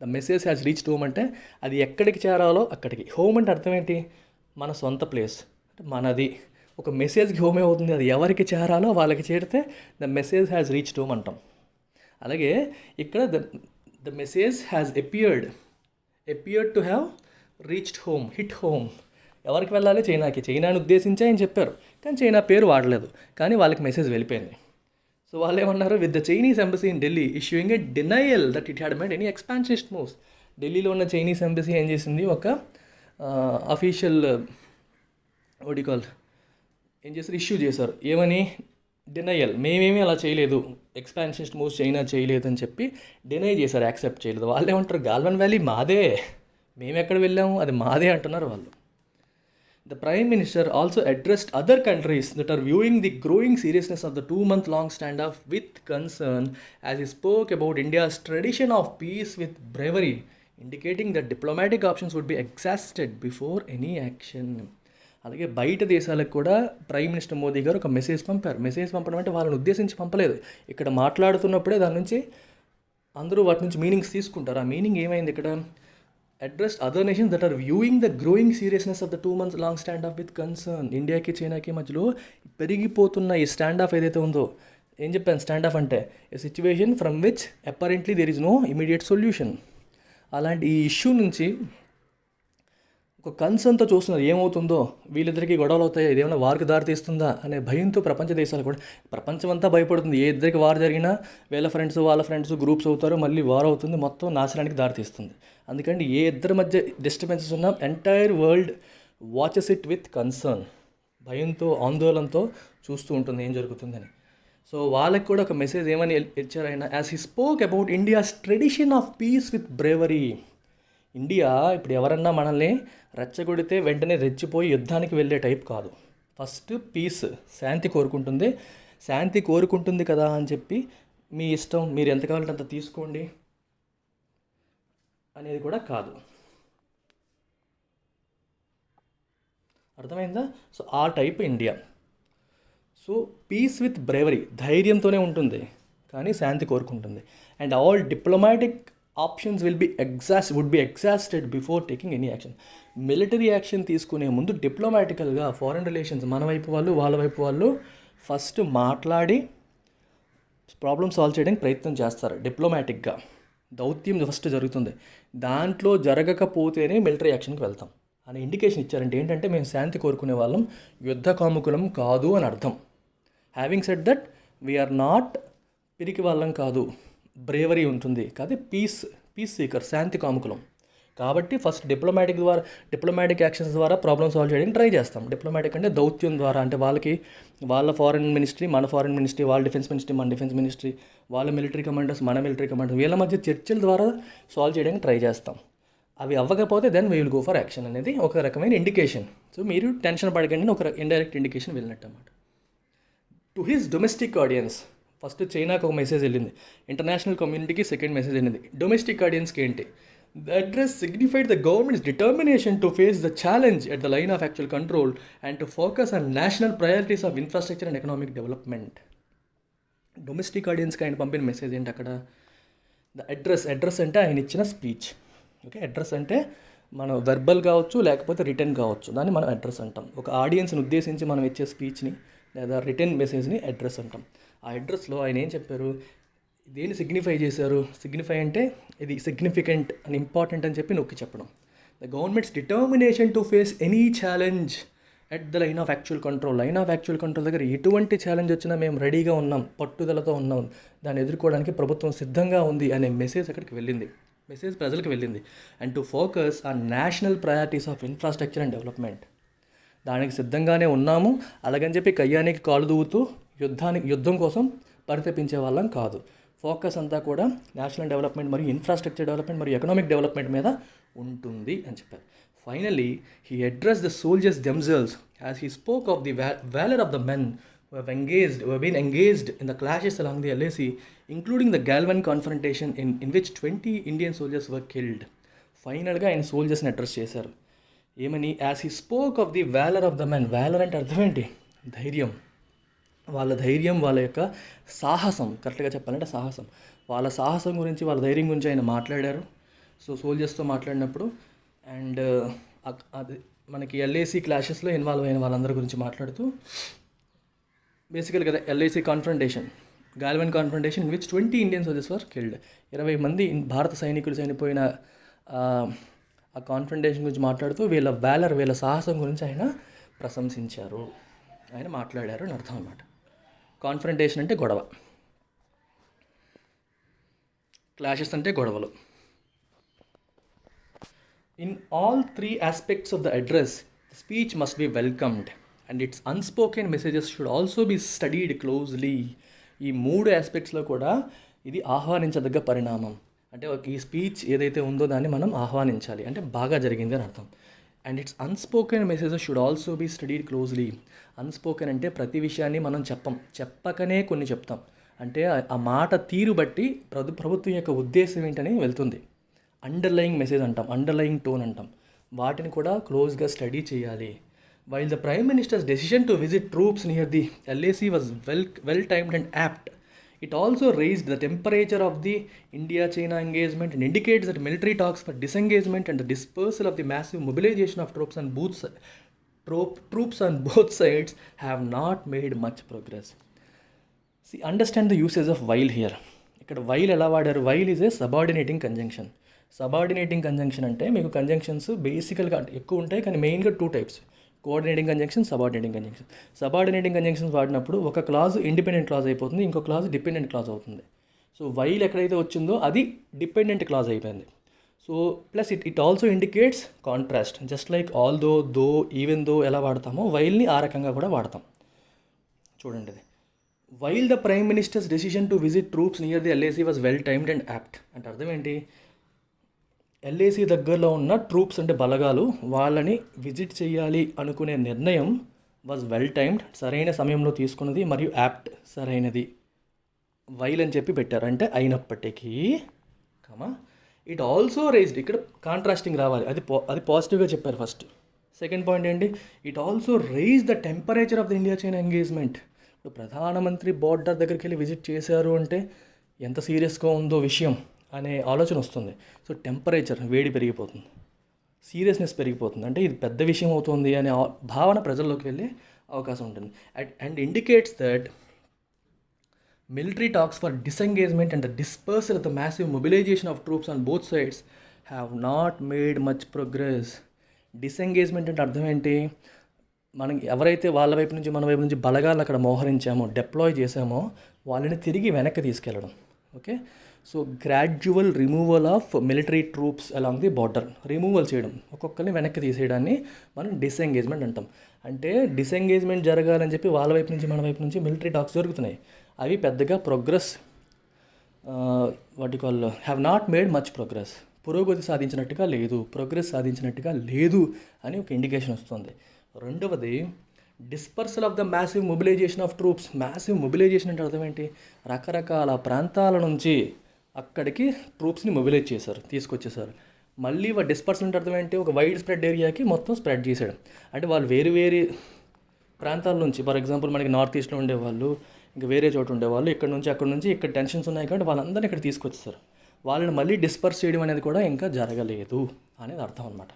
The message has reached home అంటే అది ఎక్కడికి చేరాలో అక్కడికి. హోమ్ అంటే అర్థం ఏంటి? మన సొంత ప్లేస్ అంటే మనది. ఒక మెసేజ్కి హోమ్ ఏమవుతుంది? అది ఎవరికి చేరాలో వాళ్ళకి చేరితే the message has reached home అంటాం. అలాగే ఇక్కడ the message has appeared to have reached home, hit home. ఎవరికి వెళ్ళాలి? చైనాకి. చైనాని ఉద్దేశించే ఆయన చెప్పారు, కానీ చైనా పేరు వాడలేదు, కానీ వాళ్ళకి మెసేజ్ వెళ్ళిపోయింది. సో వాళ్ళు ఏమన్నారు? With the Chinese embassy in Delhi issuing a denial that it had made any expansionist moves. ఢిల్లీలో ఉన్న చైనీస్ ఎంబసీ ఏం చేసింది? ఒక అఫీషియల్ ఏం చేశారు? ఇష్యూ చేశారు. ఏమని? డినయల్. మేమేమీ అలా చేయలేదు, ఎక్స్పాన్షనిస్ట్ మూవ్స్ చైనా చేయలేదు అని చెప్పి డినై చేశారు, యాక్సెప్ట్ చేయలేదు. వాళ్ళు ఏమంటారు? గాల్వన్ వ్యాలీ మాదే, మేము ఎక్కడ వెళ్ళాము, అది మాదే అంటున్నారు వాళ్ళు. The Prime Minister also addressed other countries that are viewing the growing seriousness of the 2-month-long standoff with concern, as he spoke about India's tradition of peace with bravery, indicating that diplomatic options would be exhausted before any action. అలాగే బయట దేశాలకు కూడా ప్రైమ్ మినిస్టర్ మోదీ గారు ఒక మెసేజ్ పంపారు. మెసేజ్ పంపడం అంటే వాళ్ళని ఉద్దేశించి పంపలేదు. ఇక్కడ మాట్లాడుతున్నప్పుడే దాని నుంచి అందరూ వాటి నుంచి మీనింగ్స్ తీసుకుంటారు. ఆ మీనింగ్ ఏమైంది ఇక్కడ? addressed other nations that are viewing the growing seriousness of the 2-month-long standoff with concern. ఇండియాకి చైనాకి మధ్యలో పెరిగిపోతున్న ఈ స్టాండ్ ఆఫ్ ఏదైతే ఉందో, ఏం చెప్పాను? స్టాండ్ ఆఫ్ అంటే a situation from which apparently there is no immediate solution. అలాంటి ఈ ఇష్యూ నుంచి ఒక కన్సర్న్తో చూస్తున్నారు ఏమవుతుందో, వీళ్ళిద్దరికీ గొడవలు అవుతాయి, ఇదేమైనా వారికి దారితీస్తుందా అనే భయంతో ప్రపంచ దేశాలు కూడా, ప్రపంచం అంతా భయపడుతుంది. ఏ ఇద్దరికి వారు జరిగినా వీళ్ళ ఫ్రెండ్స్ వాళ్ళ ఫ్రెండ్స్ గ్రూప్స్ అవుతారు, మళ్ళీ వార్ అవుతుంది, మొత్తం నాశనానికి దారితీస్తుంది. అందుకని ఏ ఇద్దరి మధ్య డిస్టర్బెన్సెస్ ఉన్నా entire world watches it with concern, భయంతో ఆందోళనతో చూస్తూ ఉంటుంది ఏం జరుగుతుందని. సో వాళ్ళకి కూడా ఒక మెసేజ్ ఏమని ఇచ్చారు ఆయన? As he spoke about India's tradition of piece with bravery. India ఇప్పుడు ఎవరన్నా మనల్ని రెచ్చగొడితే వెంటనే రెచ్చిపోయి యుద్ధానికి వెళ్ళే టైప్ కాదు. ఫస్ట్ పీస్, శాంతి కోరుకుంటుంది. శాంతి కోరుకుంటుంది కదా అని చెప్పి మీ ఇష్టం, మీరు ఎంత కావాలంటే అంత తీసుకోండి అనేది కూడా కాదు. అర్థమైందా? సో ఆ type India. So peace with bravery, ధైర్యంతోనే ఉంటుంది కానీ శాంతి కోరుకుంటుంది. And all diplomatic options would be exhausted before taking any action. Military action తీసుకునే ముందు డిప్లొమాటికల్గా ఫారెన్ రిలేషన్స్ మన వైపు వాళ్ళు వాళ్ళ వైపు వాళ్ళు ఫస్ట్ మాట్లాడి ప్రాబ్లమ్ సాల్వ్ చేయడానికి ప్రయత్నం చేస్తారు. డిప్లొమాటిక్గా దౌత్యం ఫస్ట్ జరుగుతుంది. దాంట్లో జరగకపోతేనే మిలిటరీ యాక్షన్కి వెళ్తాం అనే ఇండికేషన్ ఇచ్చారంటే ఏంటంటే మేము శాంతి కోరుకునే వాళ్ళం, యుద్ధ కాముకులం కాదు అని అర్థం. Having said that we are not పిరికి వాళ్ళం కాదు, బ్రేవరీ ఉంటుంది కాదు, పీస్ సీకర్, శాంతి కాముకులం. కాబట్టి ఫస్ట్ డిప్లొమాటిక్ యాక్షన్స్ ద్వారా ప్రాబ్లమ్ సాల్వ్ చేయడానికి ట్రై చేస్తాం. డిప్లొమాటిక్ అంటే దౌత్యం ద్వారా, అంటే వాళ్ళ ఫారెన్ మినిస్ట్రీ మన ఫారెన్ మినిస్ట్రీ, వాళ్ళ డిఫెన్స్ మినిస్ట్రీ మన డిఫెన్స్ మినిస్ట్రీ, వాళ్ళ మిలిటరీ కమాండర్స్ మన మిలిటరీ కమాండర్స్, వీళ్ళ మధ్య చర్చల ద్వారా సాల్వ్ చేయడానికి ట్రై చేస్తాం. అవి అవ్వకపోతే then we will go for action అనేది ఒక రకమైన ఇండికేషన్. సో మీరు టెన్షన్ పడకండి, ఒక ఇండైరెక్ట్ ఇండికేషన్ వెళ్ళినట్టు అన్నమాట. To his domestic audience, first చైనాకు ఒక మెసేజ్ వెళ్ళింది, ఇంటర్నేషనల్ కమ్యూనిటీకి సెకండ్ మెసేజ్ వెళ్ళింది. డొమెస్టిక్ ఆడియన్స్కి ఏంటి? The address signified the government's determination to face the challenge at the line of actual control and to focus on national priorities of infrastructure and economic development. Domestic ఆడియన్స్కి ఆయన పంపిన మెసేజ్ ఏంటి అక్కడ? ద అడ్రస్ అంటే ఆయన ఇచ్చిన స్పీచ్. ఓకే, అడ్రస్ అంటే మనం వెర్బల్ కావచ్చు లేకపోతే రిటర్న్ కావచ్చు, దాన్ని మనం అడ్రస్ అంటాం. ఒక ఆడియన్స్ని ఉద్దేశించి మనం ఇచ్చే స్పీచ్ని లేదా రిటర్న్ మెసేజ్ని అడ్రస్ అంటాం. ఆ అడ్రస్లో ఆయన ఏం చెప్పారు, దేన్ని సిగ్నిఫై చేశారు? సిగ్నిఫై అంటే ఇది సిగ్నిఫికెంట్ అని, ఇంపార్టెంట్ అని చెప్పి నొక్కి చెప్పడం. The governments determination to face any challenge at the line of actual control. Line of actual control దగ్గర ఎటువంటి ఛాలెంజ్ వచ్చినా మేము రెడీగా ఉన్నాం, పట్టుదలతో ఉన్నాం, దాన్ని ఎదుర్కోవడానికి ప్రభుత్వం సిద్ధంగా ఉంది అనే మెసేజ్ అక్కడికి వెళ్ళింది, మెసేజ్ ప్రజలకు వెళ్ళింది. And to focus on national priorities of infrastructure and development. దానికి సిద్ధంగానే ఉన్నాము. అలాగని చెప్పి కయ్యానికి కాలు దూవుతూ యుద్ధం కోసం పరితపించే వాళ్ళం కాదు. ఫోకస్ అంతా కూడా నేషనల్ డెవలప్మెంట్ మరియు ఇన్ఫ్రాస్ట్రక్చర్ డెవలప్మెంట్ మరియు ఎకనామిక్ డెవలప్మెంట్ మీద ఉంటుంది అని చెప్పారు. Finally he address the soldiers themselves as he spoke of the valor of the men who have been engaged in the clashes along the LAC, including the Galwan confrontation in which 20 Indian soldiers were killed. ఫైనల్గా ఆయన సోల్జర్స్ని అడ్రస్ చేశారు. ఏమని? As he spoke of the valour of the men. Valour అంటే అర్థం ఏంటి? ధైర్యం. వాళ్ళ ధైర్యం, వాళ్ళ యొక్క సాహసం, కరెక్ట్గా చెప్పాలంటే సాహసం, వాళ్ళ సాహసం గురించి, వాళ్ళ ధైర్యం గురించి ఆయన మాట్లాడారు. సో సోల్జర్స్తో మాట్లాడినప్పుడు అండ్ అది మనకి ఎల్ఏసి క్లాషెస్లో ఇన్వాల్వ్ అయిన వాళ్ళందరి గురించి మాట్లాడుతూ బేసికల్గా LAC confrontation, Galwan confrontation in which 20 Indian soldiers were killed. 20 మంది భారత సైనికులు చనిపోయిన ఆ కాన్ఫ్రంటేషన్ గురించి మాట్లాడుతూ వీళ్ళ వ్యాలర్, వీళ్ళ సాహసం గురించి ఆయన ప్రశంసించారు, ఆయన మాట్లాడారు అని అర్థం అన్నమాట. కాన్ఫ్రంటేషన్ అంటే గొడవ, క్లాషెస్ అంటే గొడవలు. In all three aspects of the address, the speech must be welcomed and its unspoken messages should also be studied closely. ఈ 3 ఆస్పెక్ట్స్లో కూడా ఇది ఆహ్వానించదగ్గ పరిణామం. అంటే ఈ స్పీచ్ ఏదైతే ఉందో దాన్ని మనం ఆహ్వానించాలి, అంటే బాగా జరిగింది అని అర్థం. And it's unspoken messages should also be studied closely. Unspoken అంటే ప్రతి విషయాన్ని మనం చెప్పకనే కొన్ని చెప్తాం. అంటే ఆ మాట తీరు బట్టి ప్రభుత్వం యొక్క ఉద్దేశం ఏంటని వెళ్తుంది. అండర్లయింగ్ మెసేజ్ అంటాం, అండర్లయింగ్ టోన్ అంటాం. వాటిని కూడా క్లోజ్గా స్టడీ చేయాలి. While the prime ministers decision to visit troops near the LAC was well timed and apt. It also raised the temperature of the India-China engagement and indicates that military talks for disengagement and the dispersal of the massive mobilization of troops on both sides have not made much progress. See, understand the usage of while here. ఇక్కడ while ఎలా వాడారు? while is a subordinating conjunction. Subordinating conjunction అంటే మీకు కంజంక్షన్స్ బేసికల్గా ఎక్కువ ఉంటాయి, కానీ మెయిన్గా 2 types: coordinating conjunction, subordinating conjunction. Subordinating conjunctions వాడినప్పుడు ఒక క్లాజ్ ఇండిపెండెంట్ క్లాజ్ అయిపోతుంది, ఇంకో క్లాజ్ డిపెండెంట్ క్లాజ్ అవుతుంది. సో వైల్ ఎక్కడైతే వచ్చిందో అది డిపెండెంట్ క్లాజ్ అయిపోయింది. So plus it also indicates contrast. Just like all though, even though ఎలా వాడతామో వైల్ని ఆ రకంగా కూడా వాడతాం. చూడండి, అది while the prime ministers decision to visit troops near the LAC was well timed and apt. అంటే అర్థం ఏంటి? LAC దగ్గరలో ఉన్న ట్రూప్స్ అంటే బలగాలు, వాళ్ళని విజిట్ చేయాలి అనుకునే నిర్ణయం వాజ్ వెల్ టైమ్డ్, సరైన సమయంలో తీసుకున్నది, మరియు యాప్ట్, సరైనది. వైల్ అని చెప్పి పెట్టారు, అంటే అయినప్పటికీ ఇట్ ఆల్సో రైజ్డ్. ఇక్కడ కాంట్రాస్టింగ్ రావాలి, అది పాజిటివ్గా చెప్పారు ఫస్ట్. సెకండ్ పాయింట్ ఏంటి? It also rise the temperature of the India China engagement. ఇప్పుడు ప్రధానమంత్రి బార్డర్ దగ్గరికి వెళ్ళి విజిట్ చేశారు అంటే ఎంత సీరియస్గా ఉందో విషయం అనే ఆలోచన వస్తుంది. సో టెంపరేచర్, వేడి పెరిగిపోతుంది, సీరియస్నెస్ పెరిగిపోతుంది, అంటే ఇది పెద్ద విషయం అవుతుంది అనే భావన ప్రజల్లోకి వెళ్ళే అవకాశం ఉంటుంది. And indicates that military talks for disengagement and the dispersal of the massive mobilisation of troops on both sides have not made much progress. Disengagement అంటే అర్థం ఏంటి? మనం ఎవరైతే వాళ్ళ వైపు నుంచి మన వైపు నుంచి బలగాలు అక్కడ మోహరించామో, డిప్లాయ్ చేసామో, వాళ్ళని తిరిగి వెనక్కి తీసుకెళ్ళడం. Okay, so gradual removal of military troops along the border, removal చేయడం, ఒక్కొక్కరిని వెనక్కి తీసేయడాన్ని మనం డిసెంగేజ్మెంట్ అంటాం. అంటే డిసెంగేజ్మెంట్ జరగాలని చెప్పి వాళ్ళ వైపు నుంచి మన వైపు నుంచి మిలిటరీ టాక్స్ జరుగుతున్నాయి. అవి పెద్దగా progress have not made much progress, పురోగతి సాధించినట్టుగా లేదు, ప్రోగ్రెస్ సాధించినట్టుగా లేదు అని ఒక ఇండికేషన్ వస్తుంది. రెండవది dispersal of the massive mobilisation of troops. Massive mobilisation అంటే అర్థం ఏంటి? రకరకాల ప్రాంతాల నుంచి అక్కడికి ట్రూప్స్ని మొబిలైజ్ చేశారు, తీసుకొచ్చేసారు. మళ్ళీ డిస్పర్సల్ అంటే అర్థం ఏంటి? ఒక వైడ్ స్ప్రెడ్ ఏరియాకి మొత్తం స్ప్రెడ్ చేసేయడం. అంటే వాళ్ళు వేరు వేరు ప్రాంతాల నుంచి, ఫర్ ఎగ్జాంపుల్ మనకి నార్త్ ఈస్ట్లో ఉండేవాళ్ళు, ఇంకా వేరే చోట ఉండేవాళ్ళు, ఇక్కడ నుంచి అక్కడ నుంచి ఇక్కడ టెన్షన్స్ ఉన్నాయి కాబట్టి వాళ్ళందరినీ ఇక్కడ తీసుకొచ్చేసారు. వాళ్ళని మళ్ళీ డిస్పర్స్ చేయడం అనేది కూడా ఇంకా జరగలేదు అనేది అర్థం అనమాట.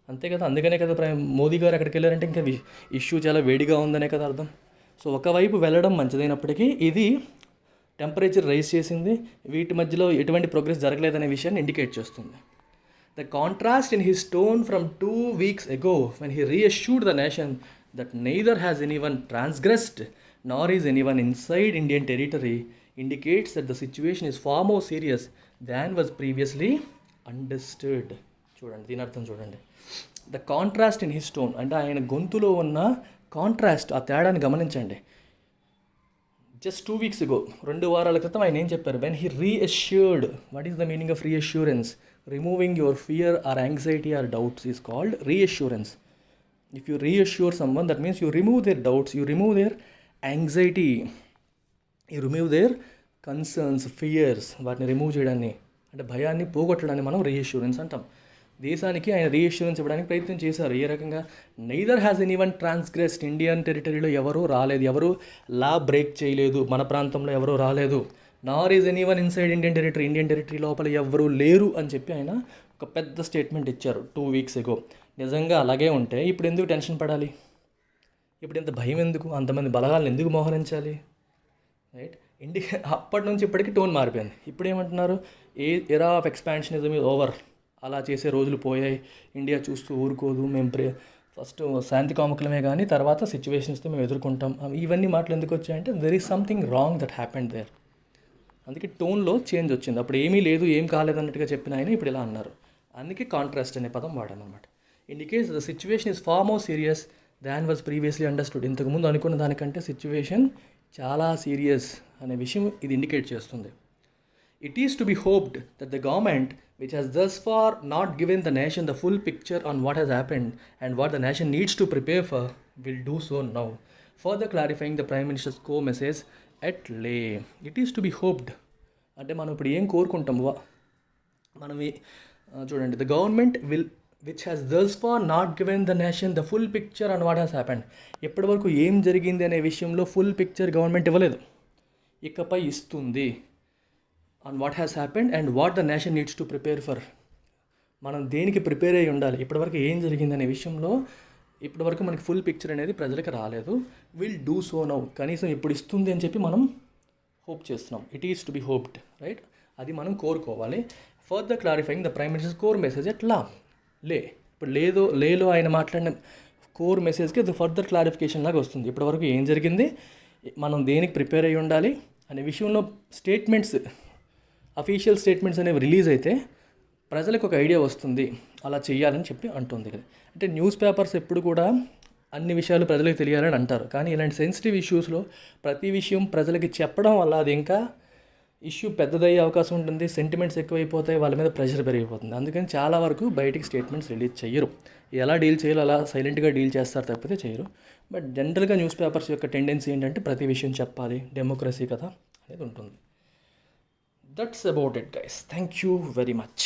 అంతే కదా, అందుకనే కదా మోదీ గారు అక్కడికి వెళ్ళారంటే ఇంకా ఇష్యూ చాలా వేడిగా ఉందనే కదా అర్థం. సో ఒకవైపు వెళ్ళడం మంచిదైనప్పటికీ ఇది టెంపరేచర్ రైజ్ చేసింది, వీటి మధ్యలో ఎటువంటి ప్రోగ్రెస్ జరగలేదనే విషయాన్ని ఇండికేట్ చేస్తుంది. The contrast in his tone from 2 weeks ago when he reassured the nation that neither has anyone transgressed nor is anyone inside Indian territory indicates that the situation is far more serious than was previously understood. చూడండి, దీని అర్థం చూడండి. The contrast in his tone, అంటే ఆయన గొంతులో ఉన్న కాంట్రాస్ట్, ఆ తేడాని గమనించండి. జస్ట్ 2 weeks ago, 2 వారాల క్రితం ఆయన ఏం చెప్పారు? When he reassured, what is the meaning of reassurance? Removing your fear or anxiety or doubts is called reassurance. If you reassure someone, that means you remove their doubts, you remove their anxiety, you remove their concerns, fears, వాటిని రిమూవ్ చేయడాన్ని, అంటే భయాన్ని పోగొట్టడాన్ని మనం రీఅష్యూరెన్స్ అంటాం. దేశానికి ఆయన రీఅష్యూరెన్స్ ఇవ్వడానికి ప్రయత్నం చేశారు. ఏ రకంగా? నైదర్ హ్యాస్ ఎనీవన్ ట్రాన్స్గ్రెస్డ్, ఇండియన్ టెరిటరీలో ఎవరూ రాలేదు, ఎవరు లా బ్రేక్ చేయలేదు, మన ప్రాంతంలో ఎవరూ రాలేదు. నార్ is anyone inside Indian territory, Indian territory లోపల ఎవరూ లేరు అని చెప్పి ఆయన ఒక పెద్ద స్టేట్మెంట్ ఇచ్చారు 2 weeks ago. నిజంగా అలాగే ఉంటే ఇప్పుడు ఎందుకు టెన్షన్ పడాలి? ఇప్పుడు ఇంత భయం ఎందుకు? అంతమంది బలగాలను ఎందుకు మోహరించాలి? రైట్? ఇండియా అప్పటి నుంచి ఇప్పటికీ టోన్ మారిపోయింది. ఇప్పుడు ఏమంటున్నారు? Era of expansionism is over, అలా చేసే రోజులు పోయాయి, ఇండియా చూస్తూ ఊరుకోదు, మేము ఫస్ట్ శాంతి కాముకులమే కానీ తర్వాత సిచ్యువేషన్స్తో మేము ఎదుర్కొంటాం. ఇవన్నీ మాటలు ఎందుకు వచ్చాయంటే there is something wrong that happened there. అందుకే టోన్లో చేంజ్ వచ్చింది. అప్పుడు ఏమీ లేదు, ఏం కాలేదన్నట్టుగా చెప్పిన ఆయన ఇప్పుడు ఇలా అన్నారు. అందుకే కాంట్రాస్ట్ అనే పదం వాడాను అనమాట. Indicates the situation is far more serious than was previously understood. ఇంతకుముందు అనుకున్న దానికంటే సిచ్యువేషన్ చాలా సీరియస్ అనే విషయం ఇది ఇండికేట్ చేస్తుంది. It is to be hoped that the government, which has thus far not given the nation the full picture on what has happened and what the nation needs to prepare for, will do so now, further clarifying the Prime Minister's core message at lay. It is to be hoped. అంటే మనం ఇప్పుడు ఏం కోరుకుంటాం? మనం చూడండి, the government which has thus far not given the nation the full picture on what has happened. ఎప్పటి వరకు ఏం జరిగింది అనే విషయంలో ఫుల్ పిక్చర్ గవర్నమెంట్ ఇవ్వలేదు, ఇకపై ఇస్తుంది. On what has happened and what the nation needs to prepare for. మనం దేనికి ప్రిపేర్ అయ్యి ఉండాలి, ఇప్పటివరకు ఏం జరిగిందనే విషయంలో ఇప్పటివరకు మనకి ఫుల్ పిక్చర్ అనేది ప్రజలకు రాలేదు. విల్ డూ సో నౌ, కనీసం ఇప్పుడు ఇస్తుంది అని చెప్పి మనం హోప్ చేస్తున్నాం. It is to be hoped, right? అది మనం కోరుకోవాలి. Further clarifying the prime minister's core message at large. ఇప్పుడు లేలో ఆయన మాట్లాడిన కోర్ మెసేజ్కి అది ఫర్దర్ క్లారిఫికేషన్ లాగా వస్తుంది. ఇప్పటివరకు ఏం జరిగింది, మనం దేనికి ప్రిపేర్ అయ్యి ఉండాలి అనే విషయంలో స్టేట్మెంట్స్, అఫీషియల్ స్టేట్మెంట్స్ అనేవి రిలీజ్ అయితే ప్రజలకు ఒక ఐడియా వస్తుంది, అలా చేయాలని చెప్పి అంటుంది. అంటే న్యూస్ పేపర్స్ ఎప్పుడు కూడా అన్ని విషయాలు ప్రజలకు తెలియాలని అంటారు, కానీ ఇలాంటి సెన్సిటివ్ ఇష్యూస్లో ప్రతి విషయం ప్రజలకి చెప్పడం వల్ల అది ఇంకా ఇష్యూ పెద్దదయ్యే అవకాశం ఉంటుంది, సెంటిమెంట్స్ ఎక్కువైపోతాయి, వాళ్ళ మీద ప్రెషర్ పెరిగిపోతుంది. అందుకని చాలా వరకు బయటికి స్టేట్మెంట్స్ రిలీజ్ చేయరు. ఎలా డీల్ చేయాలో అలా సైలెంట్గా డీల్ చేస్తారు తప్పితే చేయరు. బట్ జనరల్గా న్యూస్ పేపర్స్ యొక్క టెండెన్సీ ఏంటంటే ప్రతి విషయం చెప్పాలి, డెమోక్రసీ కదా అనేది ఉంటుంది. That's about it, guys. Thank you very much.